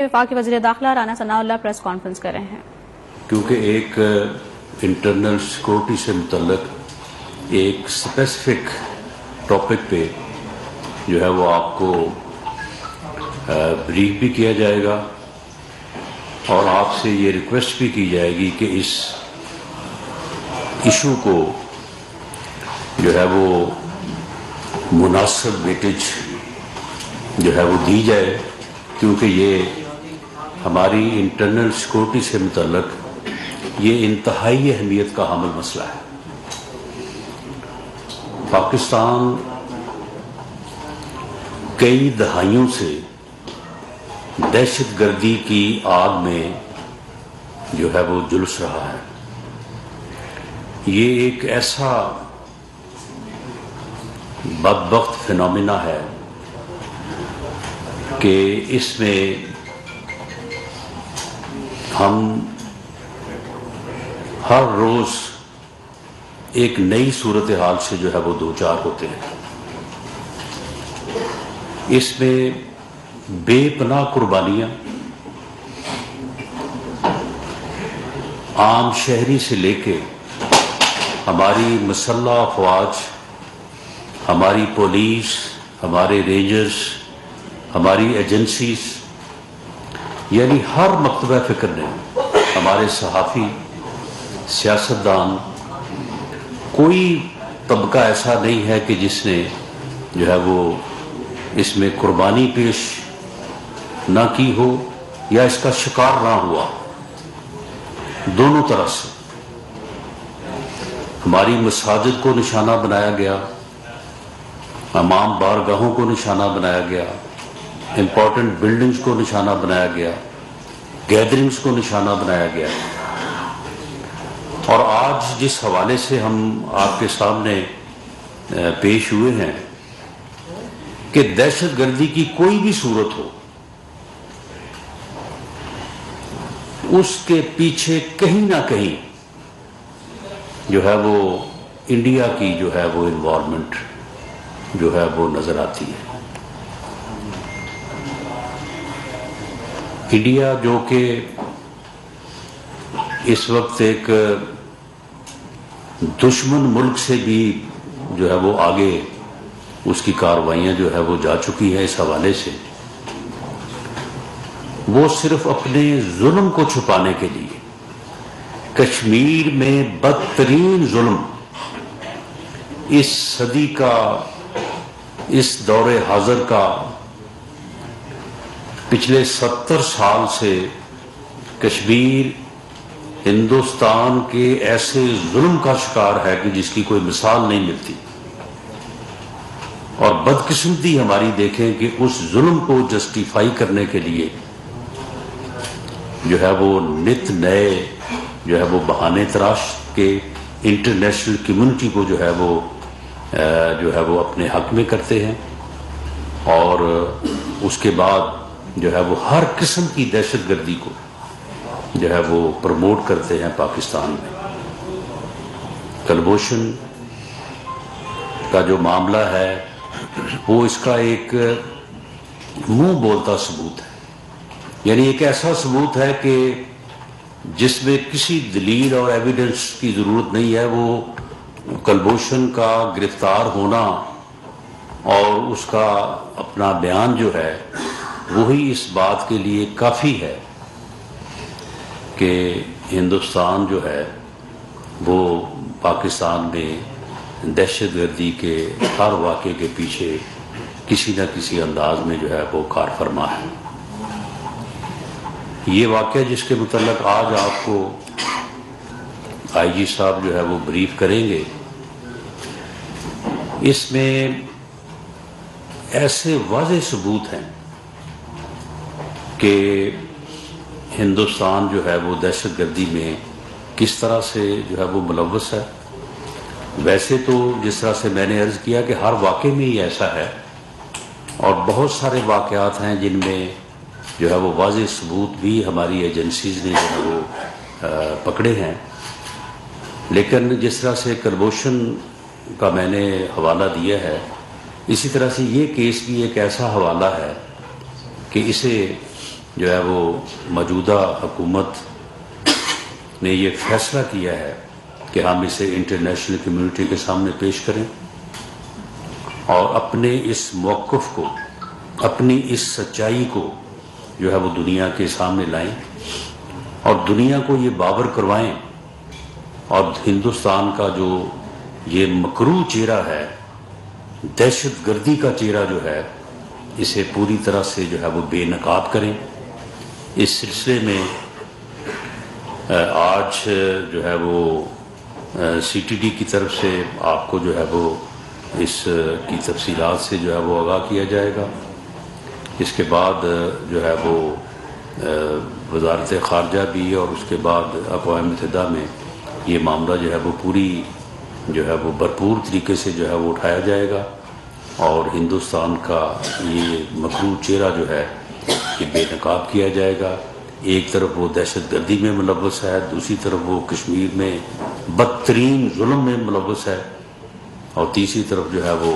وفاقی وزیر داخلہ رانا ثناء اللہ پریس کانفرنس کر رہے ہیں کیونکہ ایک انٹرنل سیکورٹی سے متعلق ایک اسپیسیفک ٹاپک پہ جو ہے وہ آپ کو بریف بھی کیا جائے گا اور آپ سے یہ ریکویسٹ بھی کی جائے گی کہ اس ایشو کو جو ہے وہ مناسب ویٹیج جو ہے وہ دی جائے، کیونکہ یہ ہماری انٹرنل سیکورٹی سے متعلق یہ انتہائی اہمیت کا حامل مسئلہ ہے۔ پاکستان کئی دہائیوں سے دہشت گردی کی آگ میں جو ہے وہ جلس رہا ہے۔ یہ ایک ایسا بدبخت فینومینا ہے کہ اس میں ہم ہر روز ایک نئی صورتحال سے جو ہے وہ دوچار ہوتے ہیں۔ اس میں بے پناہ قربانیاں عام شہری سے لے کے ہماری مسلح افواج، ہماری پولیس، ہمارے رینجرز، ہماری ایجنسیز، یعنی ہر مکتبہ فکر نے، ہمارے صحافی، سیاستدان، کوئی طبقہ ایسا نہیں ہے کہ جس نے جو ہے وہ اس میں قربانی پیش نہ کی ہو یا اس کا شکار نہ ہوا۔ دونوں طرح سے ہماری مساجد کو نشانہ بنایا گیا، امام بارگاہوں کو نشانہ بنایا گیا، امپورٹنٹ بلڈنگز کو نشانہ بنایا گیا، گیدرنگز کو نشانہ بنایا گیا۔ اور آج جس حوالے سے ہم آپ کے سامنے پیش ہوئے ہیں کہ دہشت گردی کی کوئی بھی صورت ہو، اس کے پیچھے کہیں نہ کہیں جو ہے وہ انڈیا کی جو ہے وہ انوالومنٹ جو ہے وہ نظر آتی ہے۔ انڈیا جو کہ اس وقت ایک دشمن ملک سے بھی جو ہے وہ آگے اس کی کارروائیاں جو ہے وہ جا چکی ہیں، اس حوالے سے وہ صرف اپنے ظلم کو چھپانے کے لیے کشمیر میں بدترین ظلم اس صدی کا، اس دور حاضر کا، پچھلے 70 سال سے کشمیر ہندوستان کے ایسے ظلم کا شکار ہے کہ جس کی کوئی مثال نہیں ملتی۔ اور بدقسمتی ہماری دیکھیں کہ اس ظلم کو جسٹیفائی کرنے کے لیے جو ہے وہ نت نئے جو ہے وہ بہانے تراش کے انٹرنیشنل کمیونٹی کو جو ہے وہ اپنے حق میں کرتے ہیں، اور اس کے بعد جو ہے وہ ہر قسم کی دہشت گردی کو جو ہے وہ پروموٹ کرتے ہیں پاکستان میں۔ کلبھوشن کا جو معاملہ ہے وہ اس کا ایک منہ بولتا ثبوت ہے، یعنی ایک ایسا ثبوت ہے کہ جس میں کسی دلیل اور ایویڈنس کی ضرورت نہیں ہے۔ وہ کلبھوشن کا گرفتار ہونا اور اس کا اپنا بیان جو ہے وہی اس بات کے لیے کافی ہے کہ ہندوستان جو ہے وہ پاکستان میں دہشت گردی کے ہر واقعے کے پیچھے کسی نہ کسی انداز میں جو ہے وہ کار فرما ہے۔ یہ واقعہ جس کے متعلق آج آپ کو آئی جی صاحب جو ہے وہ بریف کریں گے، اس میں ایسے واضح ثبوت ہیں کہ ہندوستان جو ہے وہ دہشت گردی میں کس طرح سے جو ہے وہ ملوث ہے۔ ویسے تو جس طرح سے میں نے عرض کیا کہ ہر واقعے میں ہی ایسا ہے، اور بہت سارے واقعات ہیں جن میں جو ہے وہ واضح ثبوت بھی ہماری ایجنسیز نے جو ہے وہ پکڑے ہیں۔ لیکن جس طرح سے کلبھوشن کا میں نے حوالہ دیا ہے، اسی طرح سے یہ کیس بھی ایک ایسا حوالہ ہے کہ اسے جو ہے وہ موجودہ حکومت نے یہ فیصلہ کیا ہے کہ ہم اسے انٹرنیشنل کمیونٹی کے سامنے پیش کریں اور اپنے اس موقف کو، اپنی اس سچائی کو جو ہے وہ دنیا کے سامنے لائیں اور دنیا کو یہ باور کروائیں، اور ہندوستان کا جو یہ مکروہ چہرہ ہے، دہشت گردی کا چہرہ جو ہے، اسے پوری طرح سے جو ہے وہ بے نقاب کریں۔ اس سلسلے میں آج جو ہے وہ سی ٹی ڈی کی طرف سے آپ کو جو ہے وہ اس کی تفصیلات سے جو ہے وہ آگاہ کیا جائے گا۔ اس کے بعد جو ہے وہ وزارت خارجہ بھی، اور اس کے بعد اقوام متحدہ میں یہ معاملہ جو ہے وہ پوری جو ہے وہ بھرپور طریقے سے جو ہے وہ اٹھایا جائے گا، اور ہندوستان کا یہ مکروہ چہرہ جو ہے یہ بے نقاب کیا جائے گا۔ ایک طرف وہ دہشت گردی میں ملوث ہے، دوسری طرف وہ کشمیر میں بدترین ظلم میں ملوث ہے، اور تیسری طرف جو ہے وہ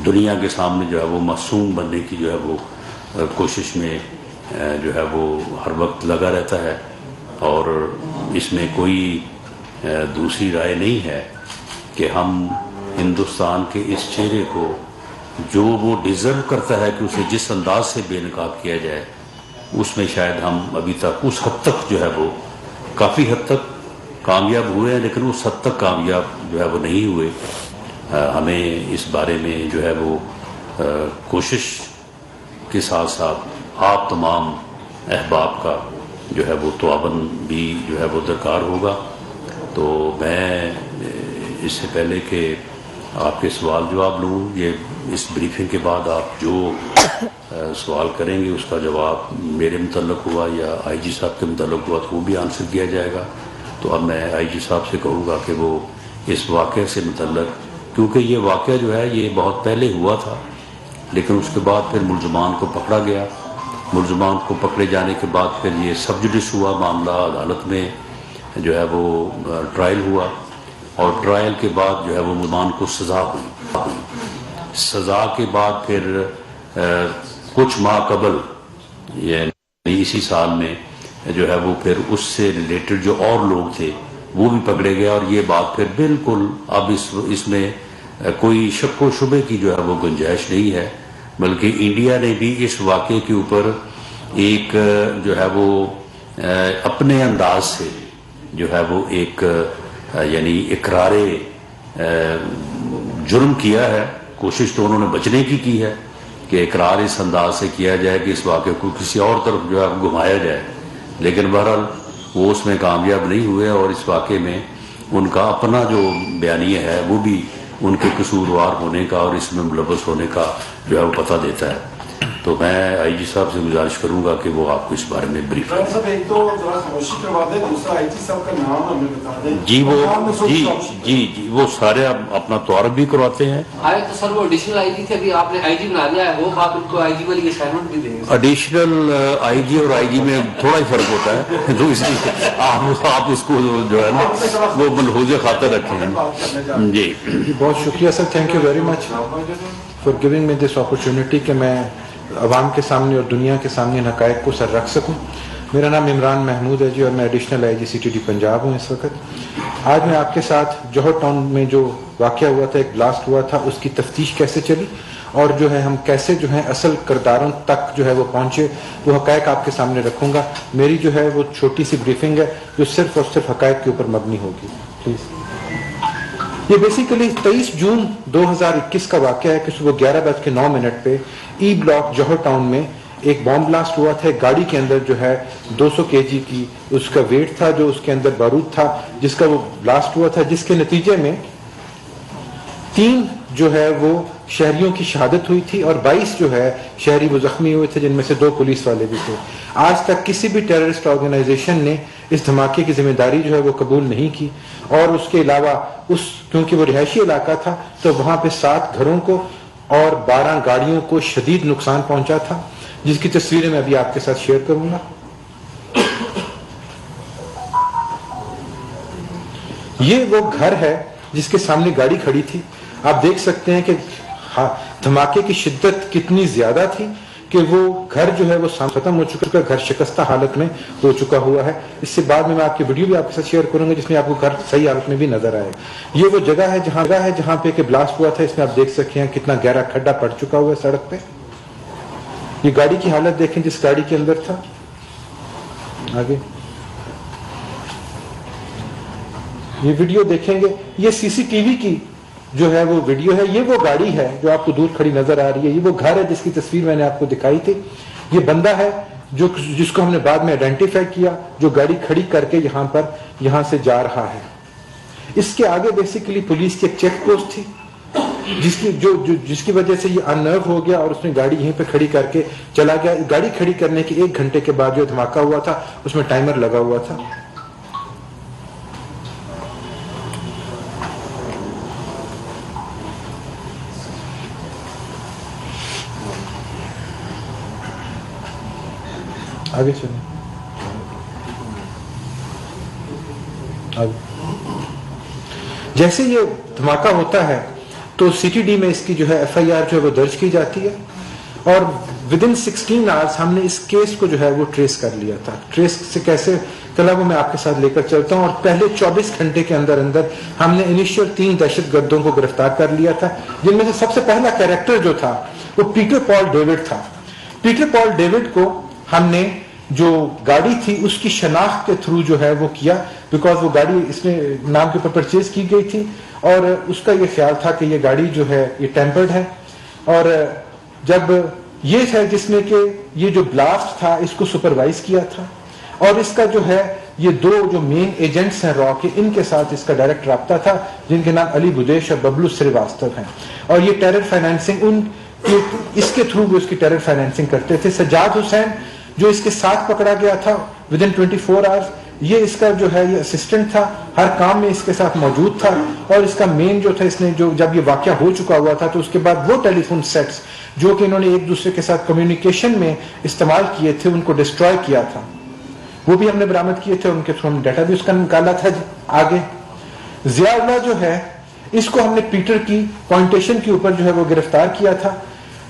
دنیا کے سامنے جو ہے وہ معصوم بننے کی جو ہے وہ کوشش میں جو ہے وہ ہر وقت لگا رہتا ہے، اور اس میں کوئی دوسری رائے نہیں ہے کہ ہم ہندوستان کے اس چہرے کو جو وہ ڈیزرو کرتا ہے کہ اسے جس انداز سے بے نقاب کیا جائے، اس میں شاید ہم ابھی تک اس حد تک جو ہے وہ کافی حد تک کامیاب ہوئے ہیں، لیکن اس حد تک کامیاب جو ہے وہ نہیں ہوئے۔ ہمیں اس بارے میں جو ہے وہ کوشش کے ساتھ ساتھ آپ تمام احباب کا جو ہے وہ تعاون بھی جو ہے وہ درکار ہوگا۔ تو میں اس سے پہلے کہ آپ کے سوال جواب لوں، یہ اس بریفنگ کے بعد آپ جو سوال کریں گے اس کا جواب میرے متعلق ہوا یا آئی جی صاحب کے متعلق ہوا تو وہ بھی آنسر کیا جائے گا۔ تو اب میں آئی جی صاحب سے کہوں گا کہ وہ اس واقعے سے متعلق، کیونکہ یہ واقعہ جو ہے یہ بہت پہلے ہوا تھا، لیکن اس کے بعد پھر ملزمان کو پکڑا گیا، ملزمان کو پکڑے جانے کے بعد پھر یہ سب جوڈس ہوا معاملہ، عدالت میں جو ہے وہ ٹرائل ہوا، اور ٹرائل کے بعد جو ہے وہ ملزمان کو سزا ہوئی۔ سزا کے بعد پھر کچھ ماہ قبل یعنی اسی سال میں جو ہے وہ پھر اس سے ریلیٹڈ جو اور لوگ تھے وہ بھی پکڑے گئے، اور یہ بات پھر بالکل اب اس میں کوئی شک و شبے کی جو ہے وہ گنجائش نہیں ہے، بلکہ انڈیا نے بھی اس واقعے کے اوپر ایک جو ہے وہ اپنے انداز سے جو ہے وہ ایک یعنی اقرار جرم کیا ہے۔ کوشش تو انہوں نے بچنے کی ہے کہ اقرار اس انداز سے کیا جائے کہ اس واقعے کو کسی اور طرف جو ہے گھمایا جائے، لیکن بہرحال وہ اس میں کامیاب نہیں ہوئے، اور اس واقعے میں ان کا اپنا جو بیانیہ ہے وہ بھی ان کے قصوروار ہونے کا اور اس میں ملوث ہونے کا جو ہے وہ پتہ دیتا ہے۔ تو میں آئی جی صاحب سے گزارش کروں گا کہ وہ آپ کو اس بارے میں بریف کریں۔ جی وہ سارے اپنا تعارف بھی کرواتے ہیں۔ تو سر وہ ایڈیشنل آئی جی تھے، ابھی آپ نے آئی جی بنا لیا ہے، وہ آپ ان کو آئی جی والی اسائنمنٹ بھی دیں گے؟ ایڈیشنل آئی جی اور آئی جی میں تھوڑا ہی فرق ہوتا ہے، تو اس لیے آپ اس کو جو ہے نا وہ ملحوظ خاطر رکھیں۔ جی بہت شکریہ sir, thank you very much for giving me this opportunity کہ میں عوام کے سامنے اور دنیا کے سامنے ان حقائق کو سر رکھ سکوں۔ میرا نام عمران محمود ہے جی، اور میں additional I G C T D Punjab ہوں اس وقت۔ آج میں آپ کے ساتھ جوہر ٹاؤن میں جو واقعہ ہوا تھا، ایک بلاسٹ ہوا تھا، اس کی تفتیش کیسے چلی اور جو ہے ہم کیسے جو ہے اصل کرداروں تک جو ہے وہ پہنچے، وہ حقائق آپ کے سامنے رکھوں گا۔ میری جو ہے وہ چھوٹی سی بریفنگ ہے جو صرف اور صرف حقائق کے اوپر مبنی ہوگی، پلیز۔ یہ بیسیکلی 23 جون 2021 کا واقعہ ہے کہ صبح 11:09 پہ ای بلاک جوہر ٹاؤن میں ایک بام بلاسٹ ہوا تھا۔ ایک گاڑی کے اندر جو ہے 200 kg کی اس کا ویٹ تھا، جو اس کے اندر بارود تھا، جس کا وہ بلاسٹ ہوا تھا، جس کے نتیجے میں 3 جو ہے وہ شہریوں کی شہادت ہوئی تھی اور 22 جو ہے شہری وہ زخمی ہوئے تھے، جن میں سے 2 پولیس والے بھی تھے۔ آج تک کسی بھی ٹیررسٹ آرگنائزیشن نے اس دھماکے کی ذمہ داری جو ہے وہ قبول نہیں کی، اور اس کے علاوہ کیونکہ وہ رہائشی علاقہ تھا تو وہاں پہ 7 گھروں کو اور 12 گاڑیوں کو شدید نقصان پہنچا تھا، جس کی تصویریں میں ابھی آپ کے ساتھ شیئر کروں گا۔ یہ وہ گھر ہے جس کے سامنے گاڑی کھڑی تھی۔ آپ دیکھ سکتے ہیں کہ دھماکے کی شدت کتنی زیادہ تھی کہ وہ گھر جو ہے وہ ختم ہو چکا ہے, گھر شکستہ حالت میں ہو چکا ہوا ہے. اس سے بعد میں آپ کی ویڈیو بھی آپ کے ساتھ شیئر کروں گا جس میں آپ کو گھر صحیح حالت میں بھی نظر آئے. یہ وہ جگہ ہے جہاں پہ کہ بلاسٹ ہوا تھا. اس میں آپ دیکھ سکتے ہیں کتنا گہرا کھڈا پڑ چکا ہوا ہے سڑک پہ. یہ گاڑی کی حالت دیکھیں جس گاڑی کے اندر تھا. آگے یہ ویڈیو دیکھیں گے, یہ سی سی ٹی وی کی جو ہے وہ ویڈیو ہے. یہ وہ گاڑی ہے جو آپ کو دور کھڑی نظر آ رہی ہے. یہ وہ گھر ہے جس کی تصویر میں نے آپ کو دکھائی تھی. یہ بندہ ہے جس کو ہم نے بعد میں آئیڈینٹیفائی کیا, جو گاڑی کھڑی کر کے یہاں سے جا رہا ہے. اس کے آگے بیسیکلی پولیس کی ایک چیک پوسٹ تھی جس کی وجہ سے یہ اننرو ہو گیا اور اس نے گاڑی یہیں پہ کھڑی کر کے چلا گیا. گاڑی کھڑی کرنے کے 1 گھنٹے کے بعد جو دھماکہ ہوا تھا اس میں ٹائمر لگا ہوا تھا. آگے چلیں. جیسے یہ دھماکہ ہوتا ہے تو سی ٹی ڈی میں اس کی جو ہے ایف آئی آر جو ہے وہ درج کی جاتی ہے اور ودن 16 آورس ہم نے اس کیس کو جو ہے وہ ٹریس کر لیا تھا. ٹریس سے کیسے کلا وہ میں آپ کے ساتھ لے کر چلتا ہوں. اور پہلے 24 گھنٹے کے اندر ہم نے انیشیل 3 دہشت گردوں کو گرفتار کر لیا تھا, جن میں سے سب سے پہلا کیریکٹر جو تھا وہ پیٹر پال ڈیوڈ تھا. پیٹر پال ڈیوڈ کو ہم نے جو گاڑی تھی اس کی شناخت کے تھرو جو ہے وہ کیا, بیکاز وہ گاڑی اس میں نام کے اوپر پرچیز کی گئی تھی اور اس کا یہ خیال تھا کہ یہ گاڑی جو ہے یہ ٹیمپرڈ ہے. اور جب یہ ہے جس نے کہ یہ جو بلاسٹ تھا اس کو سپروائز کیا تھا اور اس کا جو ہے یہ 2 جو مین ایجنٹس ہیں را کے, ان کے ساتھ اس کا ڈائریکٹ رابطہ تھا جن کے نام علی بدیش اور ببلو سریواستو ہیں. اور یہ ٹیرر فائنینسنگ اس کے تھرو وہ اس کی ٹیرر فائنینسنگ کرتے تھے. سجاد حسین جو اس کے ساتھ پکڑا گیا تھا ودن 24 آورس, یہ اس کا جو ہے یہ اسسٹنٹ تھا, ہر کام میں اس کے ساتھ موجود تھا. اور اس کا مین جو تھا, اس نے جو جب یہ واقعہ ہو چکا ہوا تھا تو اس کے بعد وہ ٹیلی فون سیٹس جو کہ انہوں نے ایک دوسرے کے ساتھ کمیونیکیشن میں استعمال کیے تھے ان کو ڈسٹروائے کیا تھا, وہ بھی ہم نے برآمد کیے تھے. ان کے تھرو ہم ڈیٹا بھی اس کا نکالا تھا. آگے ضیاء اللہ جو ہے اس کو ہم نے پیٹر کی پوائنٹیشن کے اوپر جو ہے وہ گرفتار کیا تھا.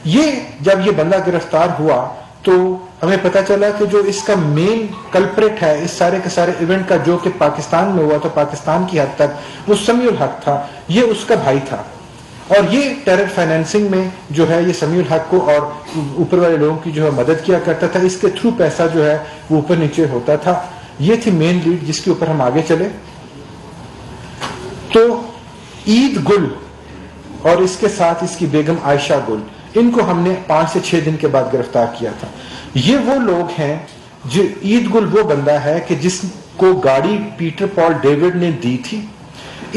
یہ جب یہ بندہ گرفتار ہوا تو ہمیں پتا چلا کہ جو اس کا مین کلپریٹ ہے اس سارے کے سارے ایونٹ کا جو کہ پاکستان میں ہوا تھا, پاکستان کی حد تک, وہ سمیع الحق تھا. یہ اس کا بھائی تھا اور یہ ٹیرر فائنینسنگ میں جو ہے یہ سمیع الحق کو اور اوپر والے لوگوں کی جو ہے مدد کیا کرتا تھا. اس کے تھرو پیسہ جو ہے وہ اوپر نیچے ہوتا تھا. یہ تھی مین لیڈ جس کے اوپر ہم آگے چلے. تو عید گل اور اس کے ساتھ اس کی بیگم عائشہ گل, ان کو ہم نے 5 سے 6 دن کے بعد گرفتار کیا تھا. یہ وہ لوگ ہیں جو عید گل وہ بندہ ہے کہ جس کو گاڑی پیٹر پال ڈیوڈ نے دی تھی.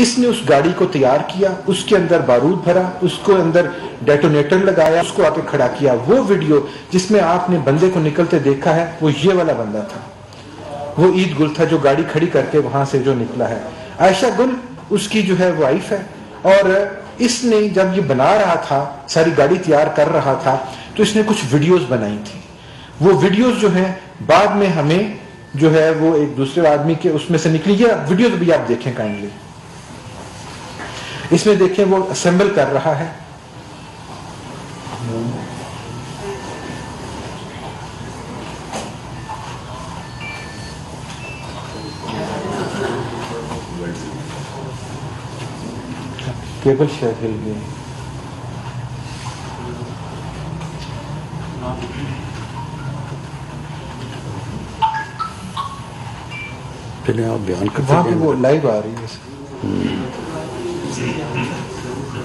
اس نے اس گاڑی کو تیار کیا, اس کے اندر بارود بھرا, اس کو اندر ڈیٹونیٹر لگایا, اس کو آ کے کھڑا کیا. وہ ویڈیو جس میں آپ نے بندے کو نکلتے دیکھا ہے وہ یہ والا بندہ تھا, وہ عید گل تھا جو گاڑی کھڑی کر کے وہاں سے جو نکلا ہے. عائشہ گل اس کی جو ہے وائف ہے. اور اس نے جب یہ بنا رہا تھا, ساری گاڑی تیار کر رہا تھا, تو اس نے کچھ ویڈیوز بنائی تھی. وہ ویڈیوز جو ہیں بعد میں ہمیں جو ہے وہ ایک دوسرے آدمی کے اس میں سے نکلی. یہ ویڈیوز بھی آپ دیکھیں کائنڈلی. اس میں دیکھیں وہ اسمبل کر رہا ہے. کیبل شاید ہل گئی. چلیں آپ بیان کرتے وہاں پہ وہ لائیو آ رہی ہے.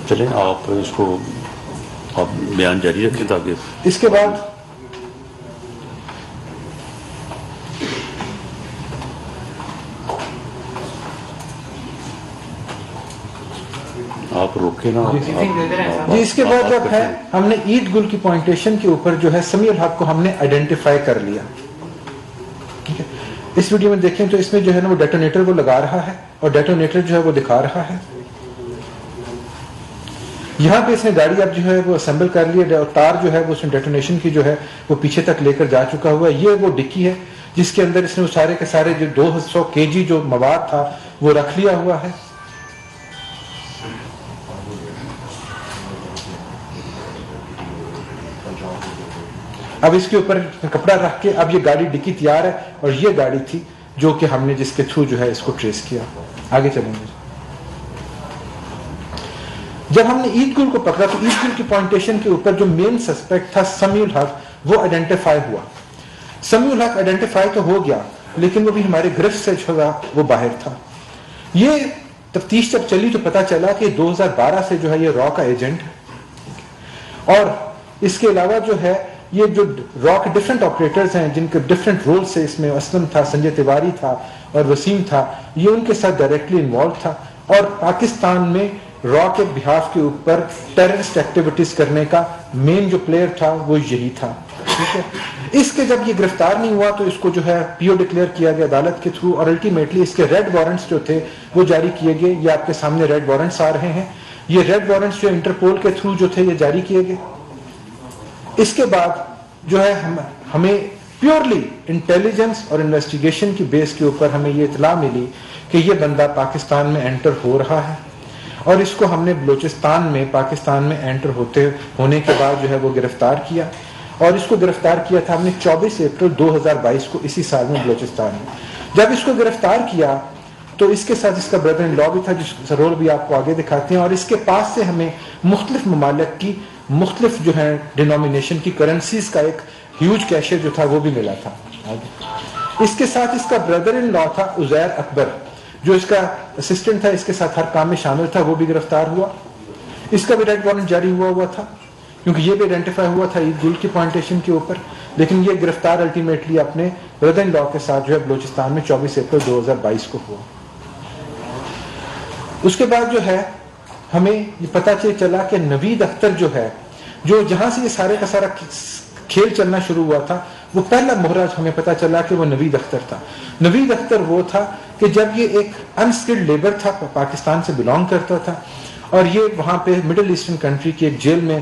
چلیں آپ اس کو آپ بیان جاری رکھیں تاکہ اس کے بعد آپ روکے نا. جی اس کے بعد جب ہے ہم نے عید گل کی پوائنٹیشن کے اوپر جو ہے سمیع الحق کو ہم نے آئیڈینٹیفائی کر لیا. ٹھیک ہے, اس ویڈیو میں دیکھیں تو اس میں جو ہے نا وہ ڈیٹونیٹر وہ لگا رہا ہے اور ڈیٹونیٹر جو ہے وہ دکھا رہا ہے. یہاں پہ اس نے گاڑی اب جو ہے وہ اسمبل کر لی ہے اور تار جو ہے وہ اس نے ڈیٹونیشن کی جو ہے وہ پیچھے تک لے کر جا چکا ہوا ہے. یہ وہ ڈکی ہے جس کے اندر اس نے وہ سارے کے سارے جو 200 kg جو مواد تھا وہ رکھ لیا ہوا ہے. اب اس کے اوپر کپڑا رکھ کے اب یہ گاڑی ڈکی تیار ہے اور یہ گاڑی تھی جو کہ ہم نے جس کے تھرو جو ہے اس کو ٹریس کیا. آگے چلیں گے. جب ہم نے عید گل کو پکڑا تو عید گل کی پوائنٹیشن کے اوپر جو مین سسپیکٹ تھا سمیع الحق وہ آئیڈینٹیفائی ہوا. سمیع الحق آئیڈینٹیفائی تو ہو گیا لیکن وہ بھی ہمارے گرفت سے جو ہے وہ باہر تھا. یہ تفتیش جب چلی تو پتا چلا کہ 2012 سے جو ہے یہ را کا ایجنٹ ہے اور اس کے علاوہ جو ہے یہ جو را کے ڈفرینٹ آپریٹرز ہیں جن کے ڈفرینٹ رول سے اس میں اسلم تھا, سنجے تیواری تھا اور وسیم تھا, یہ ان کے ساتھ ڈائریکٹلی انوالو تھا اور پاکستان میں را کے بہاف کے اوپر ٹیررسٹ ایکٹیویٹیز کرنے کا مین جو پلیئر تھا وہ یہی تھا. ٹھیک ہے. اس کے جب یہ گرفتار نہیں ہوا تو اس کو جو ہے پی او ڈکلیئر کیا گیا عدالت کے تھرو اور الٹیمیٹلی اس کے ریڈ وارنٹس جو تھے وہ جاری کیے گئے. یہ آپ کے سامنے ریڈ وارنٹس آ رہے ہیں. یہ ریڈ وارنٹس جو انٹرپول کے تھرو جو تھے یہ جاری کیے گئے. اس کے بعد جو ہے ہمیں پیورلی انٹیلیجنس اور انویسٹیگیشن کی بیس کے اوپر ہمیں یہ اطلاع ملی کہ یہ بندہ پاکستان میں انٹر ہو رہا ہے اور اس کو ہم نے بلوچستان میں پاکستان میں انٹر ہونے کے بعد جو ہے وہ گرفتار کیا اور اس کو گرفتار کیا تھا ہم نے 24 اپریل 2022 کو اسی سال میں بلوچستان میں. جب اس کو گرفتار کیا تو اس کے ساتھ اس کا بردر ان لا بھی تھا جس کا رول بھی آپ کو آگے دکھاتے ہیں اور اس کے پاس سے ہمیں مختلف ممالک کی مختلف جو ہے ڈینومینیشن کی کرنسیز کا ایک ہیوج کیشر جو تھا وہ بھی ملا تھا. اس کے ساتھ اس کا بردر ان لا تھا عزیر اکبر جو اس کا اسسٹنٹ تھا, اس کے ساتھ ہر کام میں شامل تھا, وہ بھی گرفتار ہوا. اس کا بھی ریڈ وارنٹ جاری ہوا تھا کیونکہ یہ بھی آئیڈینٹیفائی ہوا تھا عید گل کی پوائنٹیشن کے اوپر, لیکن یہ گرفتار الٹیمیٹلی اپنے بردر ان لا کے ساتھ جو ہے بلوچستان میں 24 اپریل 2022 کو ہوا. اس کے بعد جو ہے ہمیں یہ پتا چلا کہ نوید اختر جو ہے جو جہاں سے یہ سارے کا سارا کھیل چلنا شروع ہوا تھا وہ پہلا مہرا ہمیں پتا چلا کہ وہ نوید اختر تھا. نوید اختر وہ تھا کہ جب یہ ایک انسکلڈ لیبر تھا, پاکستان سے بلانگ کرتا تھا اور یہ وہاں پہ مڈل ایسٹرن کنٹری کی ایک جیل میں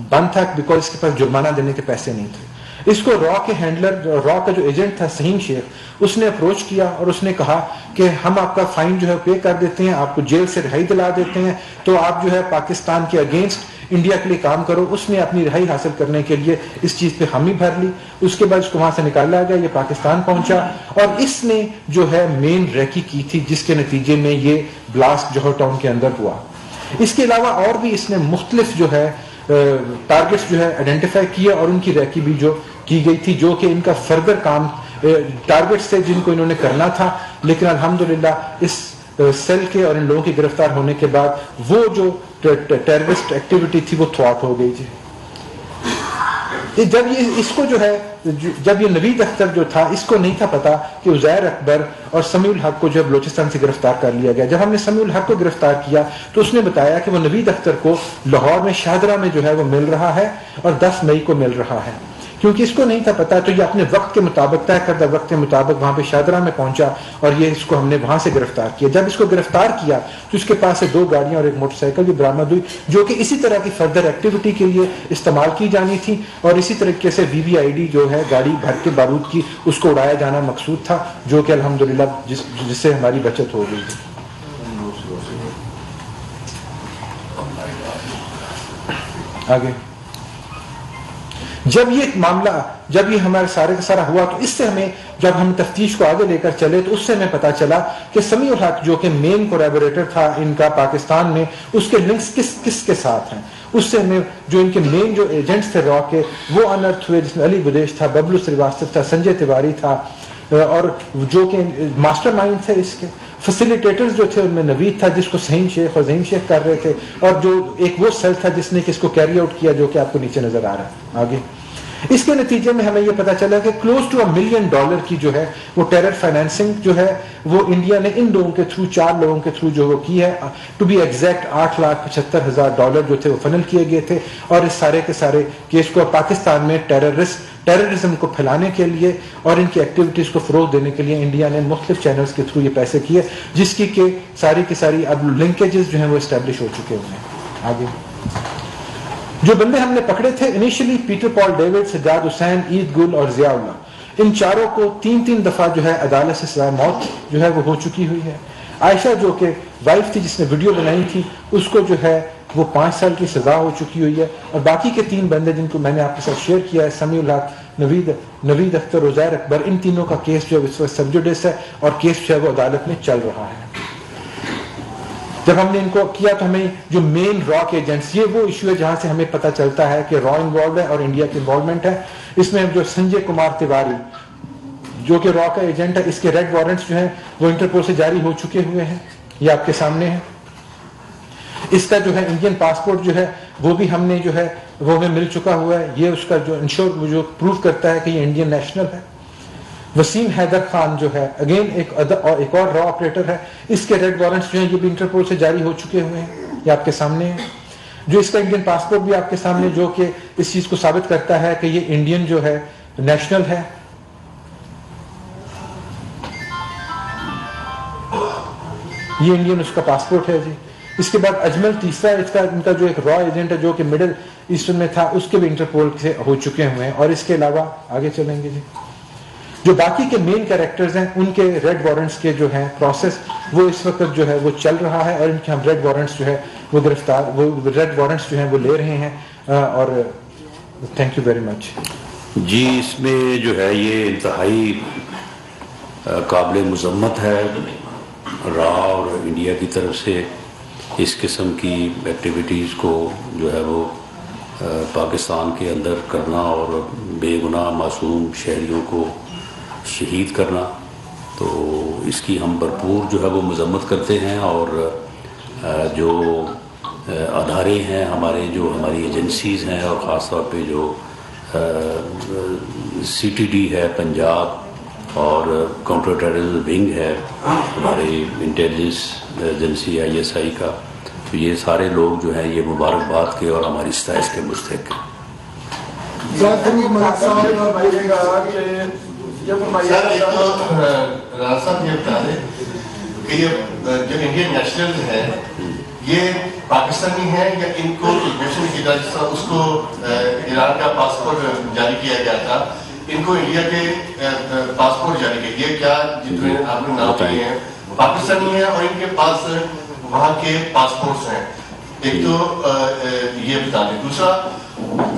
بند تھا بیکاز اس کے پاس جرمانہ دینے کے پیسے نہیں تھے. اس کو را کے ہینڈلر, را کا جو ایجنٹ تھا سہیم شیخ, اس نے اپروچ کیا اور اس نے کہا کہ ہم آپ کا فائن جو ہے پے کر دیتے ہیں, آپ کو جیل سے رہائی دلا دیتے ہیں, تو آپ جو ہے پاکستان کے اگینسٹ انڈیا کے لیے کام کرو. اس نے اپنی رہائی حاصل کرنے کے لیے اس چیز پہ حامی بھر لی. اس کے بعد اس کو وہاں سے نکالا گیا, یہ پاکستان پہنچا اور اس نے جو ہے مین ریکی کی تھی جس کے نتیجے میں یہ بلاسٹ جوہر ٹاؤن کے اندر ہوا. اس کے علاوہ اور بھی اس نے مختلف جو ہے ٹارگٹس جو ہے آئیڈینٹیفائی کیے اور ان کی ریکی بھی جو کی گئی تھی جو کہ ان کا فردر کام ٹارگٹس تھے جن کو انہوں نے کرنا تھا, لیکن الحمدللہ اس سیل کے اور ان لوگوں کے گرفتار ہونے کے بعد وہ جو ٹیررسٹ ایکٹیویٹی تھی وہ تھوٹ ہو گئی تھی. جب یہ اس کو جو ہے جب یہ نوید اختر جو تھا اس کو نہیں تھا پتا کہ عزیر اکبر اور سمیع الحق کو جو ہے بلوچستان سے گرفتار کر لیا گیا. جب ہم نے سمیع الحق کو گرفتار کیا تو اس نے بتایا کہ وہ نوید اختر کو لاہور میں شاہدرہ میں جو ہے وہ مل رہا ہے اور 10 مئی کو مل رہا ہے. کیونکہ اس کو نہیں تھا پتا تو یہ اپنے وقت کے مطابق طے کردہ وقت کے مطابق وہاں پہ شاہدرہ میں پہنچا اور یہ اس کو ہم نے وہاں سے گرفتار کیا. جب اس کو گرفتار کیا تو اس کے پاس سے 2 گاڑیاں اور ایک موٹر سائیکل بھی برآمد ہوئی جو کہ اسی طرح کی فردر ایکٹیویٹی کے لیے استعمال کی جانی تھی اور اسی طریقے سے وی وی آئی ڈی جو ہے گاڑی بھر کے بارود کی اس کو اڑایا جانا مقصود تھا جو کہ الحمدللہ جس سے ہماری بچت ہو گئی تھی. آگے جب یہ معاملہ جب یہ ہمارے سارے کا سارا ہوا تو اس سے ہمیں جب ہم تفتیش کو آگے لے کر چلے تو اس سے ہمیں پتا چلا کہ سمیع الحق جو کہ مین کولیبوریٹر تھا ان کا پاکستان میں اس کے لنکس کس کے ساتھ ہیں. اس سے ہمیں جو ان کے مین جو ایجنٹس تھے را کے وہ انرتھ ہوئے جس میں علی بدیش تھا, ببلو سریواستو تھا, سنجے تیواری تھا اور جو کہ ماسٹر مائنڈ تھے اس کے فیسیلیٹیٹرز جو تھے ان میں نوید تھا جس کو سہیم شیخ اور زہیم شیخ کر رہے تھے اور جو ایک وہ سیل تھا جس نے اس کو کیری آؤٹ کیا جو کہ آپ کو نیچے نظر آ رہا ہے. آگے اس کے نتیجے میں ہمیں یہ پتا چلا کہ کلوز ٹو $1 ملین کی جو ہے وہ ٹیرر فائنینسنگ جو ہے وہ انڈیا نے ان لوگوں کے تھرو 4 لوگوں کے تھرو جو وہ کی ہے. ٹو بی ایگزیکٹ $8,75,000 جو تھے وہ فنل کیے گئے تھے اور اس سارے کے سارے کیس کو پاکستان میں ٹیررزم کو پھیلانے کے لیے اور ان کی ایکٹیویٹیز کو فروغ دینے کے لیے انڈیا نے مختلف چینلز کے تھرو یہ پیسے کیے جس کی کہ ساری اب لنکیجز جو ہیں وہ اسٹیبلش ہو چکے ہوئے ہیں. آگے جو بندے ہم نے پکڑے تھے انیشلی پیٹر پال ڈیوڈ, سجاد حسین, عید گل اور ضیاء اللہ, ان چاروں کو 3 دفعہ جو ہے عدالت سے سزائے موت جو ہے وہ ہو چکی ہوئی ہے. عائشہ جو کہ وائف تھی جس نے ویڈیو بنائی تھی اس کو جو ہے وہ 5 سال کی سزا ہو چکی ہوئی ہے. اور باقی کے 3 بندے جن کو میں نے آپ کے ساتھ شیئر کیا ہے, سمیع الحق, نوید اختر, عزیر اکبر, ان تینوں کا کیس جو ہے اس وقت سب جوڈس ہے اور کیس جو ہے وہ عدالت میں چل رہا ہے. جب ہم نے ان کو کیا تو ہمیں جو مین را کے ایجنٹس, یہ وہ ایشو ہے جہاں سے ہمیں پتہ چلتا ہے کہ را انوالوڈ ہے اور انڈیا کی انوالومنٹ ہے. اس میں جو سنجے کمار تیواری جو کہ را کا ایجنٹ ہے, اس کے ریڈ وارنٹس جو ہیں وہ انٹرپول سے جاری ہو چکے ہوئے ہیں, یہ آپ کے سامنے ہے. اس کا جو ہے انڈین پاسپورٹ جو ہے وہ بھی ہم نے جو ہے وہ ہمیں مل چکا ہوا ہے. یہ اس کا جو انشور جو پروف کرتا ہے کہ یہ انڈین نیشنل ہے. وسیم حیدر خان جو ہے اگین ایک اور را آپریٹر ہے, اس کے ریڈ وارنٹس جو ہیں یہ بھی انٹرپول سے جاری ہو چکے ہوئے ہیں, یہ آپ کے سامنے ہے. جو اس کا انڈین پاسپورٹ بھی آپ کے سامنے, جو کہ اس چیز کو ثابت کرتا ہے کہ یہ انڈین جو ہے نیشنل ہے. یہ انڈین اس کا پاسپورٹ ہے جی. اس کے بعد اجمل تیسرا ان کا جو ایک را ایجنٹ ہے جو کہ مڈل ایسٹرن میں تھا, اس کے بھی انٹرپول سے ہو چکے ہوئے ہیں. اور اس کے علاوہ آگے چلیں گے جی, جو باقی کے مین کریکٹرز ہیں ان کے ریڈ وارنٹس کے جو ہیں پروسیس وہ اس وقت جو ہے وہ چل رہا ہے, اور ان کے ہم ریڈ وارنٹس جو ہے وہ ریڈ وارنٹس جو ہیں وہ لے رہے ہیں. اور تھینک یو ویری مچ. جی, اس میں جو ہے یہ انتہائی قابل مذمت ہے را اور انڈیا کی طرف سے اس قسم کی ایکٹیویٹیز کو جو ہے وہ پاکستان کے اندر کرنا اور بے گناہ معصوم شہریوں کو شہید کرنا. تو اس کی ہم بھرپور جو ہے وہ مذمت کرتے ہیں. اور جو ادارے ہیں ہمارے, جو ہماری ایجنسیز ہیں, اور خاص طور پہ جو CTD ہے پنجاب اور کاؤنٹر ٹیررزم ونگ ہے ہمارے انٹیلیجنس ایجنسی ISI کا, تو یہ سارے لوگ جو ہیں یہ مبارکباد کے اور ہماری ستائش کے مستحق ہیں. راز صاحب یہ بتا دیں کہ یہ جو انڈین نیشنل ہیں یہ پاکستانی ہیں یا ان کو امیگریشن کی طرح جس طرح اس کو ایران کا پاسپورٹ جاری کیا گیا تھا, ان کو انڈیا کے پاسپورٹ جاری کیا, یہ کیا جتنے آپ نے نام دیے ہیں پاکستانی ہیں اور ان کے پاس وہاں کے پاسپورٹس ہیں؟ ایک تو یہ بتا دیں. دوسرا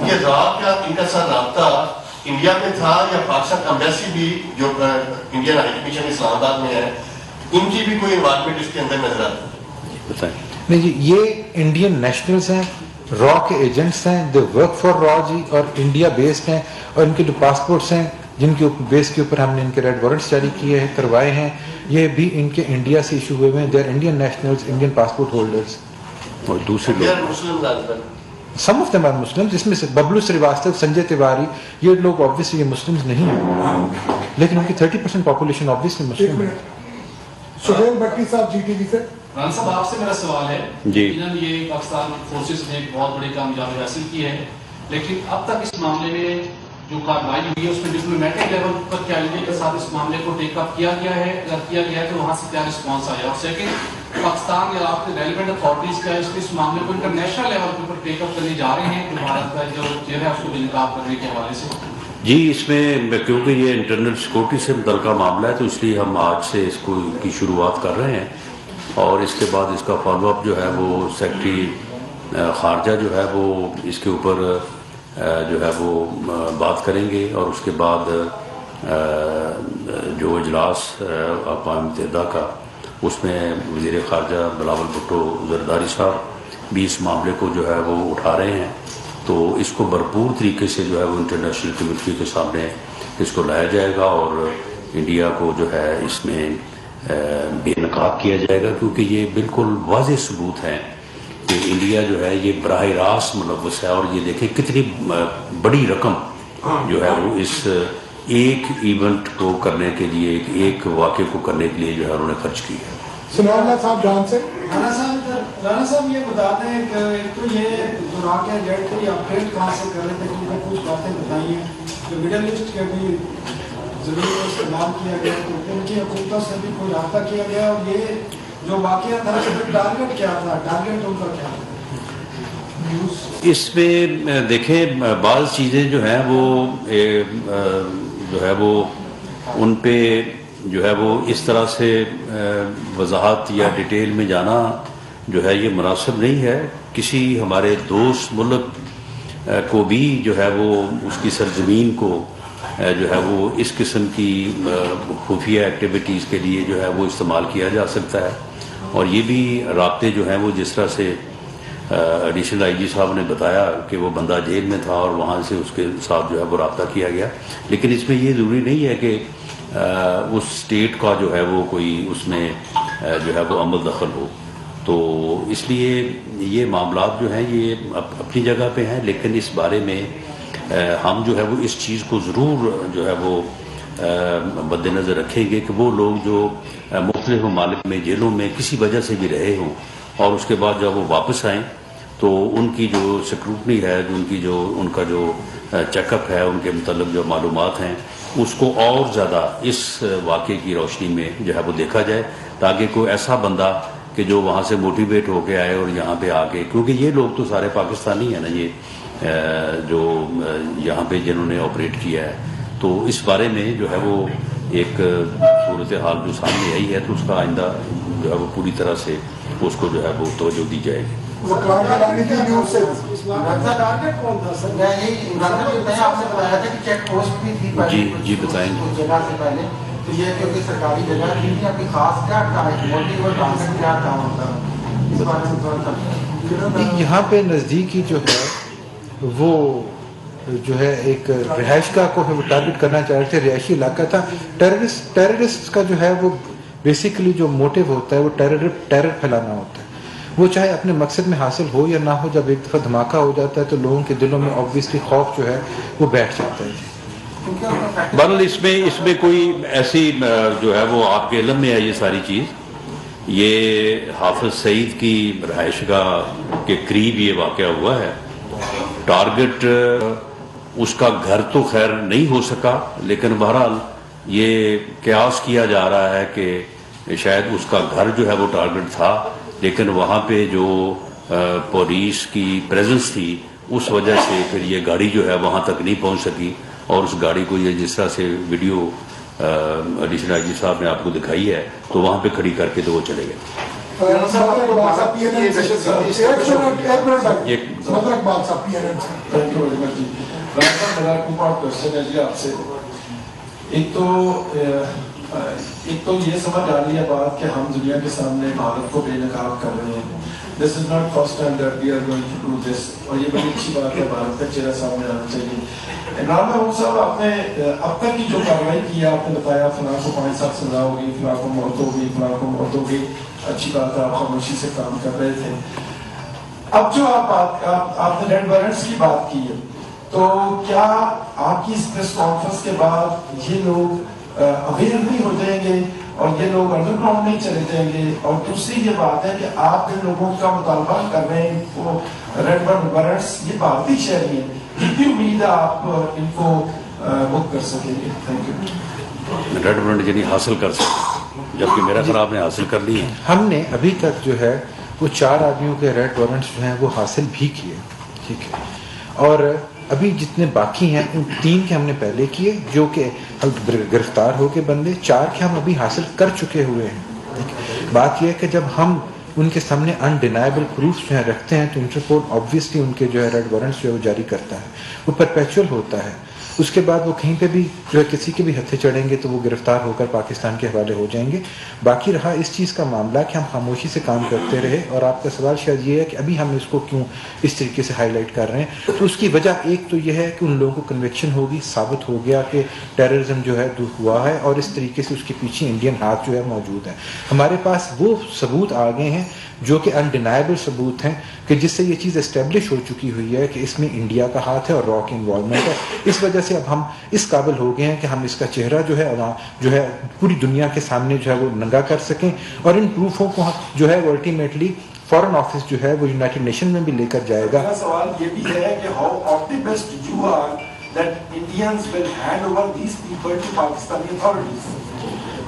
یہ رات کا ان کا ساتھ رابطہ انڈیا میں تھا یا پاکستان امبیسی بھی جو انڈین ہائی کمیشن اسلام آباد میں ہے ان کی بھی کوئی انوالومنٹ اس کے اندر نظر آتی؟ نہیں جی, یہ انڈین نیشنلز ہیں, را کے ایجنٹس ہیں, دے ورک فار را جی, اور انڈیا بیسڈ ہیں. اور ان کے جو پاسپورٹس ہیں جن کے بیس کے اوپر ہم نے ان کے ریڈ وارنٹس جاری کیے ہیں, کروائے ہیں, یہ بھی ان کے انڈیا سے ایشو ہوئے ہیں. They are Indian nationals, Indian passport holders. اور دوسرے لوگ some of them are Muslim, جس میں سے ببلو سریواستو, سنجے تیواری, یہ لوگ آبویسلی یہ مسلمز نہیں ہیں, لیکن ان کی 30% پاپولیشن آبویسلی مسلم ہے. سہیل بھٹی صاحب GTV سے. رانا صاحب آپ سے میرا سوال ہے, جی, یہ پاکستان فورسز نے ایک بہت بڑی کامیابی حاصل کی ہے, لیکن اب تک اس معاملے میں جو کارروائی ہوئی ہے اس میں ڈپلومیٹک لیول پر کیا انڈیا کے ساتھ اس معاملے کو ٹیک اپ کیا گیا ہے, اگر کیا گیا ہے تو وہاں سے کیا رسپانس آیا؟ اور سیکنڈ, پاکستان یا آپ کے ریلیونٹ اتھارٹیز کیا اس معاملے کو انٹرنیشنل لیول کے اوپر ٹیک اپ کرنے جا رہے ہیں کہ بھارت کا جو چہرہ ہے اس کو انتخاب کرنے کے حوالے سے؟ جی, اس میں کیونکہ یہ انٹرنل سیکورٹی سے متعلقہ معاملہ ہے تو اس لیے ہم آج سے اس کو کی شروعات کر رہے ہیں, اور اس کے بعد اس کا فالو اپ جو ہے وہ سیکرٹری خارجہ جو ہے وہ اس کے اوپر جو ہے وہ بات کریں گے. اور اس کے بعد جو اجلاس اقوام متحدہ کا, اس میں وزیر خارجہ بلاول بھٹو زرداری صاحب بھی اس معاملے کو جو ہے وہ اٹھا رہے ہیں. تو اس کو بھرپور طریقے سے جو ہے وہ انٹرنیشنل کمیونٹی کے سامنے اس کو لایا جائے گا, اور انڈیا کو جو ہے اس میں بے نقاب کیا جائے گا, کیونکہ یہ بالکل واضح ثبوت ہے کہ انڈیا جو ہے یہ براہ راست ملوث ہے. اور یہ دیکھیں کتنی بڑی رقم جو ہے وہ اس ایک ایونٹ کو کرنے کے لیے, ایک واقعے کو کرنے کے لیے جو ہے انہوں نے خرچ کی ہے. سنوار صاحب جان سے. رانا صاحب یہ بتا دیں کہ ایک تو یہ دورا کے ایجنٹ کو یہ اپڈیٹ کہاں سے کر رہے تھے, کیونکہ کچھ باتیں بتائی ہیں جو مڈل ایسٹ کے بھی ضرور استعمال کیا گیا, تو ان کی حکومتوں سے بھی کوئی رابطہ کیا گیا, اور یہ جو واقعہ تھا ٹارگیٹ کیا تھا, ٹارگیٹ ان کا کیا تھا؟ اس میں دیکھیں بعض چیزیں جو ہیں وہ جو ہے وہ ان پہ جو ہے وہ اس طرح سے وضاحت یا ڈیٹیل میں جانا جو ہے یہ مناسب نہیں ہے. کسی ہمارے دوست ملک کو بھی جو ہے وہ اس کی سرزمین کو جو ہے وہ اس قسم کی خفیہ ایکٹیویٹیز کے لیے جو ہے وہ استعمال کیا جا سکتا ہے. اور یہ بھی رابطے جو ہیں وہ جس طرح سے ایڈیشنل آئی جی صاحب نے بتایا کہ وہ بندہ جیل میں تھا اور وہاں سے اس کے ساتھ جو ہے وہ رابطہ کیا گیا. لیکن اس میں یہ ضروری نہیں ہے کہ اس اسٹیٹ کا جو ہے وہ کوئی اس میں جو ہے وہ عمل دخل ہو. تو اس لیے یہ معاملات جو ہیں یہ اپنی جگہ پہ ہیں, لیکن اس بارے میں ہم جو ہے وہ اس چیز کو ضرور جو ہے وہ مد نظر رکھیں گے کہ وہ لوگ جو مختلف ممالک میں جیلوں میں کسی وجہ سے بھی رہے ہوں اور اس کے بعد جب وہ واپس آئیں تو ان کی جو سکروٹنی ہے, ان کا جو چیک اپ ہے, ان کے متعلق جو معلومات ہیں, اس کو اور زیادہ اس واقعے کی روشنی میں جو ہے وہ دیکھا جائے, تاکہ کوئی ایسا بندہ کہ جو وہاں سے موٹیویٹ ہو کے آئے اور یہاں پہ آ کے, کیونکہ یہ لوگ تو سارے پاکستانی ہیں نا, یہ جو یہاں پہ جنہوں نے آپریٹ کیا ہے, تو اس بارے میں جو ہے وہ ایک صورتحال جو سامنے آئی ہے تو اس کا آئندہ جو ہے وہ پوری طرح سے اس کو جو ہے وہ توجہ دی جائے گی. جی بتائیں گے. تو یہ کیونکہ سرکاری جگہ نہیں ہے, خاص کیا موٹیو اور ٹارگٹ کیا کام ہوتا ہے اس بارے میں تھوڑا سا. یہاں پہ نزدیکی جو ہے وہ جو ہے ایک رہائش گاہ کو وہ ٹارگٹ کرنا چاہ رہے تھے, رہائشی علاقہ تھا. ٹیررسٹ کا جو ہے وہ بیسیکلی جو موٹیو ہوتا ہے وہ ٹیرر پھیلانا ہوتا ہے. وہ چاہے اپنے مقصد میں حاصل ہو یا نہ ہو, جب ایک دفعہ دھماکہ ہو جاتا ہے تو لوگوں کے دلوں میں آبویسلی خوف جو ہے وہ بیٹھ جاتا ہے. بہرحال اس میں کوئی ایسی جو ہے وہ آپ کے علم میں ہے یہ ساری چیز. یہ حافظ سعید کی رہائش گاہ کے قریب یہ واقعہ ہوا ہے. ٹارگٹ اس کا گھر تو خیر نہیں ہو سکا, لیکن بہرحال یہ قیاس کیا جا رہا ہے کہ شاید اس کا گھر جو ہے وہ ٹارگٹ تھا, لیکن وہاں پہ جو پولیس کی پریزنس تھی اس وجہ سے پھر یہ گاڑی جو ہے وہاں تک نہیں پہنچ سکی, اور اس گاڑی کو یہ جس طرح سے ویڈیو ایڈیشنل آئی جی صاحب نے آپ کو دکھائی ہے تو وہاں پہ کھڑی کر کے تو وہ چلے گئے. ایک تو یہ سمجھ آ رہی ہے بات کہ ہم دنیا کے سامنے بھارت کو بے نقاب کر رہے ہیں. This is not first time that we are going to do this, اور یہ بڑی اچھی بات ہے, بھارت کا چہرہ سامنے آنا چاہیے. عمران محمود صاحب, آپ نے اب تک کی جو کارروائی کی ہے, آپ نے بتایا فلاں کو 5 سال سزا ہوگی, فلاں کو موت ہوگی, فلاں کو موت ہوگی, اچھی بات ہے, آپ خاموشی سے کام کر رہے تھے. اب جو آپ نے ریڈ وارنٹس کی بات کی ہے, تو کیا آپ کی اس پریس کانفرنس کے بعد یہ لوگ اویئر نہیں ہو جائیں گے اور یہ لوگ انڈر گراؤنڈ نہیں چلے جائیں گے؟ اور دوسری یہ بات ہے کہ آپ جن لوگوں کا مطالبہ کر رہے ہیں وہ ریڈ وارنٹس, یہ بھارتی شہری ہیں, کتنی امید ہے آپ ان کو بک کر سکیں گے؟ Thank you. ریڈ وارنٹ یعنی حاصل کر سکتے, جبکہ میرا خیال آپ نے حاصل کر لی ہے. ہم نے ابھی تک جو ہے وہ 4 آدمیوں کے ریڈ وارنٹس جو ہیں وہ حاصل بھی کیے, ٹھیک ہے, اور ابھی جتنے باقی ہیں ان 3 کے ہم نے پہلے کیے جو کہ گرفتار ہو کے بندے, 4 کے ہم ابھی حاصل کر چکے ہوئے ہیں. بات یہ ہے کہ جب ہم ان کے سامنے انڈینائبل پروفس جو ہے رکھتے ہیں تو انٹرپول آبویسلی ان کے جو ہے ریڈ وارنٹس جو ہے وہ جاری کرتا ہے, وہ پرپیچول ہوتا ہے. اس کے بعد وہ کہیں پہ بھی جو ہے کسی کے بھی ہتھے چڑھیں گے تو وہ گرفتار ہو کر پاکستان کے حوالے ہو جائیں گے. باقی رہا اس چیز کا معاملہ کہ ہم خاموشی سے کام کرتے رہے, اور آپ کا سوال شاید یہ ہے کہ ابھی ہم اس کو کیوں اس طریقے سے ہائی لائٹ کر رہے ہیں, تو اس کی وجہ ایک تو یہ ہے کہ ان لوگوں کو کنوکشن ہوگی, ثابت ہو گیا کہ ٹیررزم جو ہے ہوا ہے, اور اس طریقے سے اس کے پیچھے انڈین ہاتھ جو ہے موجود ہے. ہمارے پاس وہ ثبوت آ گئے ہیں جو کہ انڈینائبل ثبوت ہیں کہ جس سے یہ چیز اسٹیبلش ہو چکی ہوئی ہے کہ اس میں انڈیا کا ہاتھ ہے اور را کی انوالومنٹ ہے. اس وجہ سے اب ہم اس قابل ہو گئے ہیں کہ ہم اس کا چہرہ جو ہے پوری دنیا کے سامنے جو ہے وہ ننگا کر سکیں, اور ان پروفوں کو جو ہے وہ الٹیمیٹلی فارن آفس جو ہے وہ یونائٹڈ نیشن میں بھی لے کر جائے گا. سوال یہ بھی ہے کہ how optimist you are that Indians will hand over these people to Pakistani authorities.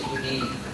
CGD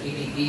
TTP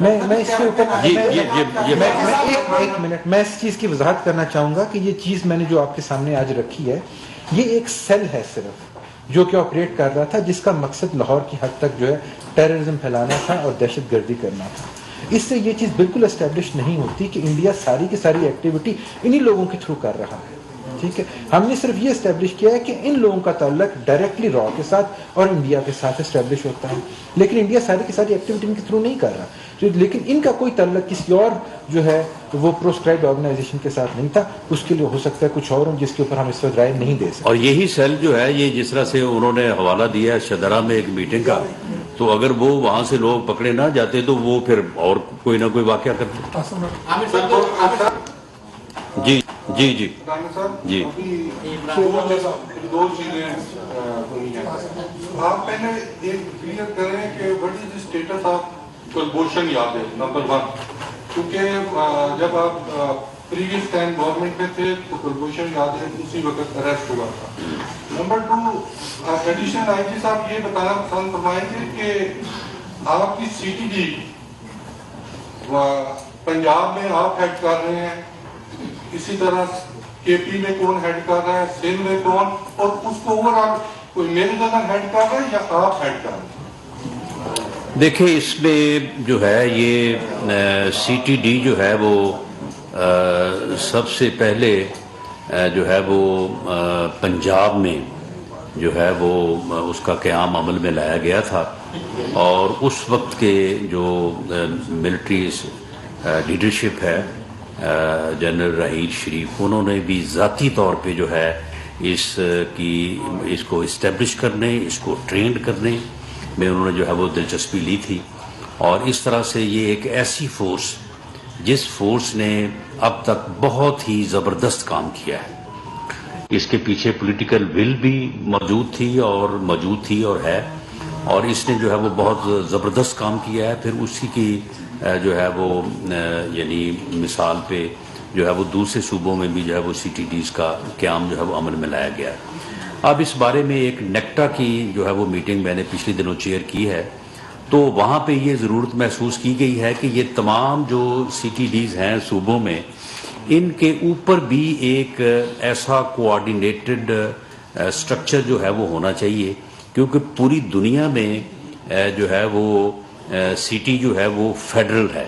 میں اس کے اوپر جی ایک منٹ میں اس چیز کی وضاحت کرنا چاہوں گا کہ یہ چیز میں نے جو آپ کے سامنے آج رکھی ہے یہ ایک سیل ہے صرف جو کہ آپریٹ کر رہا تھا جس کا مقصد لاہور کی حد تک جو ہے ٹیررزم پھیلانا تھا اور دہشت گردی کرنا تھا. اس سے یہ چیز بالکل اسٹیبلش نہیں ہوتی کہ انڈیا ساری کی ساری ایکٹیویٹی انہی لوگوں کے تھرو کر رہا ہے. ٹھیک ہے, ہم نے صرف یہ اسٹیبلش کیا ہے کہ ان لوگوں کا تعلق ڈائریکٹلی را کے ساتھ اور انڈیا کے ساتھ اسٹیبلش ہوتا ہے, لیکن انڈیا ساری کی ساری ایکٹیویٹی ان کے تھرو نہیں کر رہا. لیکن ان کا کوئی تعلق کسی اور جو ہے وہ پروسکرائبڈ آرگنائزیشن کے ساتھ نہیں تھا. اس کے لیے ہو سکتا ہے کچھ اور جس کے اوپر ہم اس وقت رائے نہیں دے سکتے. اور یہی سیل جو ہے یہ جس طرح سے انہوں نے حوالہ دیا ہے شدرا میں ایک میٹنگ کا, تو اگر وہ وہاں سے لوگ پکڑے نہ جاتے تو وہ پھر اور کوئی نہ کوئی واقعہ کرتے. جی جی جی جی دو چیزیں ہوئی ہیں. آپ پہلے ایک کلیئر کریں کہ what is the status of Kulbhushan Yadav number 1, کیونکہ جب آپ پریویس ٹائم گورنمنٹ میں تھے تو کلبھوشن یادو اسی وقت اریسٹ ہوا تھا. نمبر 2, ایڈیشنل آئی جی صاحب یہ بتانا پسند فرمائیں گے کہ آپ کی سی ٹی ڈی پنجاب میں آپ ہیڈ کر رہے ہیں, اسی طرح کے پی میں کون ہیڈ کر رہا ہے, سندھ میں کون, اور اس کو اوور آل کوئی میرے جگہ ہیڈ کر رہا ہے یا آپ ہیڈ کر رہے ہیں؟ دیکھیں اس میں جو ہے یہ سی ٹی ڈی جو ہے وہ سب سے پہلے جو ہے وہ پنجاب میں جو ہے وہ اس کا قیام عمل میں لایا گیا تھا, اور اس وقت کے جو ملٹری لیڈرشپ ہے جنرل رحیل شریف, انہوں نے بھی ذاتی طور پہ جو ہے اس کو اسٹیبلش کرنے, اس کو ٹرینڈ کرنے میں انہوں نے جو ہے وہ دلچسپی لی تھی. اور اس طرح سے یہ ایک ایسی فورس جس فورس نے اب تک بہت ہی زبردست کام کیا ہے, اس کے پیچھے پولیٹیکل ول بھی موجود تھی اور ہے, اور اس نے جو ہے وہ بہت زبردست کام کیا ہے. پھر اسی کی جو ہے وہ یعنی مثال پہ جو ہے وہ دوسرے صوبوں میں بھی جو ہے وہ سی ٹی ڈیز کا قیام جو ہے وہ عمل میں لایا گیا ہے. اب اس بارے میں ایک نیکٹا کی جو ہے وہ میٹنگ میں نے پچھلے دنوں چیئر کی ہے, تو وہاں پہ یہ ضرورت محسوس کی گئی ہے کہ یہ تمام جو سی ٹی ڈیز ہیں صوبوں میں, ان کے اوپر بھی ایک ایسا کوآرڈینیٹڈ اسٹرکچر جو ہے وہ ہونا چاہیے, کیونکہ پوری دنیا میں جو ہے وہ سٹی جو ہے وہ فیڈرل ہے.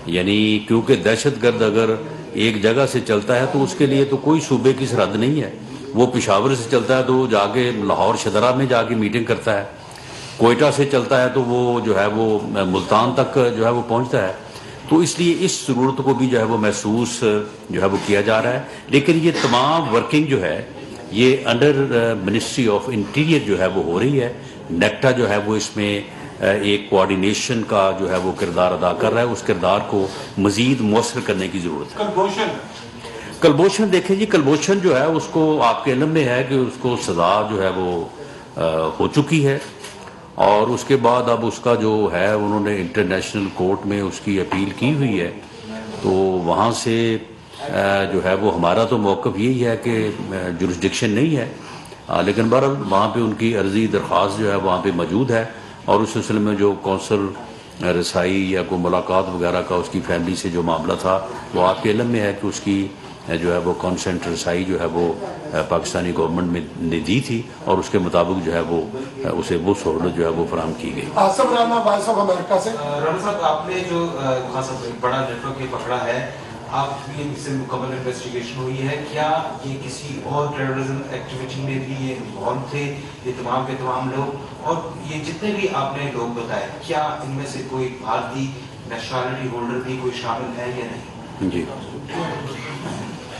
یعنی کیونکہ دہشت گرد اگر ایک جگہ سے چلتا ہے تو اس کے لیے تو کوئی صوبے کی سرحد نہیں ہے. وہ پشاور سے چلتا ہے تو وہ جا کے لاہور شدرا میں جا کے میٹنگ کرتا ہے, کوئٹہ سے چلتا ہے تو وہ جو ہے وہ ملتان تک جو ہے وہ پہنچتا ہے. تو اس لیے اس ضرورت کو بھی جو ہے وہ محسوس جو ہے وہ کیا جا رہا ہے. لیکن یہ تمام ورکنگ جو ہے یہ انڈر منسٹری آف انٹیریئر جو ہے وہ ہو رہی ہے. نیکٹا جو ہے وہ اس میں ایک کوآرڈینیشن کا جو ہے وہ کردار ادا کر رہا ہے. اس کردار کو مزید مؤثر کرنے کی ضرورت ہے. کلبھوشن دیکھیں جی, کلبھوشن جو ہے اس کو آپ کے علم میں ہے کہ اس کو سزا جو ہے وہ ہو چکی ہے, اور اس کے بعد اب اس کا جو ہے انہوں نے انٹرنیشنل کورٹ میں اس کی اپیل کی ہوئی ہے. تو وہاں سے جو ہے وہ ہمارا تو موقف یہی ہے کہ جورسڈکشن نہیں ہے, لیکن بہرحال وہاں پہ ان کی عرضی درخواست جو ہے وہاں پہ موجود ہے, اور اس سلسلے میں جو کونسل رسائی یا کوئی ملاقات وغیرہ کا اس کی فیملی سے جو معاملہ تھا وہ آپ کے علم میں ہے کہ اس کی جو ہے وہ کانسنٹ رسائی جو ہے وہ پاکستانی گورنمنٹ نے دی تھی, اور اس کے مطابق جو ہے وہ اسے وہ سہولت جو ہے وہ فراہم کی گئی. Asif Rana voice of America سے. رانا صاحب, آپ نے جو خاصا بڑا نیٹ ورک پکڑا ہے, آپ کی اس سے مکمل انویسٹیگیشن ہوئی ہے, کیا یہ کسی اور ٹیررزم ایکٹیویٹی میں بھی یہ انوالو تھے یہ تمام کے تمام لوگ, اور یہ جتنے بھی آپ نے لوگ بتائے کیا ان میں سے کوئی بھارتی نیشنلٹی ہولڈر بھی کوئی شامل ہے یا نہیں؟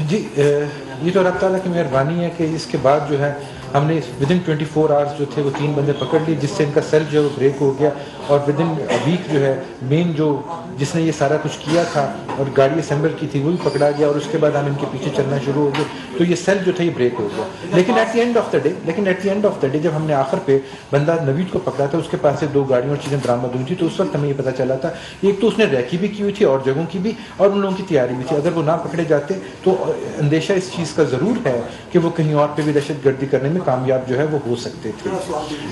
جی یہ تو اللہ تعالیٰ کی مہربانی ہے کہ اس کے بعد جو ہے ہم نے ودن 24 آورس جو تھے وہ 3 بندے پکڑ لیے, جس سے ان کا سیل جو ہے وہ بریک ہو گیا, اور ودن ویک جو ہے مین جو جس نے یہ سارا کچھ کیا تھا اور گاڑی اسمبل کی تھی وہ بھی پکڑا گیا, اور اس کے بعد ہم ان کے پیچھے چلنا شروع ہو گئے. تو یہ سیل جو تھا یہ بریک ہو گیا. لیکن at the end of the day جب ہم نے آخر پہ بندہ نوید کو پکڑا تھا, اس کے پاس سے 2 گاڑیاں اور چیزیں برآمد ہوئی تھی, تو اس وقت ہمیں یہ پتہ چلا تھا ایک تو اس نے ریکی بھی کی ہوئی تھی اور جگہوں کی بھی, اور ان لوگوں کی تیاری بھی تھی. اگر وہ نہ پکڑے جاتے تو اندیشہ اس چیز کا ضرور ہے کہ وہ کہیں اور پہ بھی دہشت گردی کرنے میں کامیاب جو ہے وہ ہو سکتے تھے.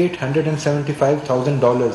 $875,000